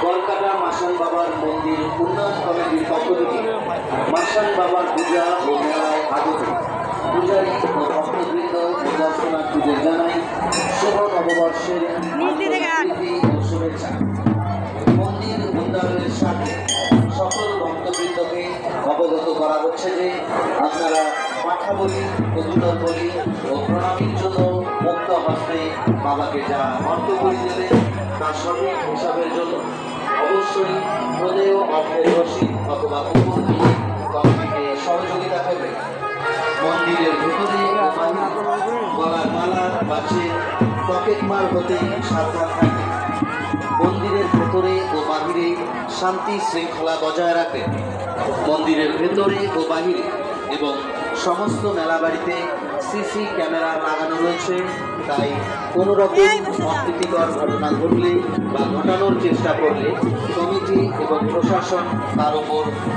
গড়কাটা মাসান বাবার মন্দির উন্নয়ন কমিটির পক্ষ থেকে মাসান বাবার পূজা ও মেলায় আগত পূজারী ও ভক্তবৃন্দ ও দর্শনার্থীদের জানাই শুভ নববর্ষের ও শুভেচ্ছা। মন্দির উন্নয়নের সাথে সকল ভক্তবৃন্দকে অবগত করা হচ্ছে যে আপনারা পাঠা বলি, কবুতর বলি ও প্রণামীর জন্য মুক্ত হস্তে বাবাকে যা অর্থ করে দেবেন তা সঠিক হিসাবের জন্য অবশ্যই প্রদেয় অর্থের রসিদ অথবা কুপন দিয়ে কমিটিকে সহযোগিতা করবে। মন্দিরের ভেতরে গলার মালা বাছে পকেট মার হতে সাবধান থাকবে। মন্দিরের ভেতরে ও বাহিরে শান্তি শৃঙ্খলা বজায় রাখবে। মন্দিরের ভেতরে ও বাহিরে এবং সমস্ত মেলা বাড়িতে সিসি ক্যামেরা লাগানো রয়েছে, তাই কোনো রকম অপ্রীতিকর ঘটনা ঘটলে বা ঘটানোর চেষ্টা করলে কমিটি এবং প্রশাসন তার উপর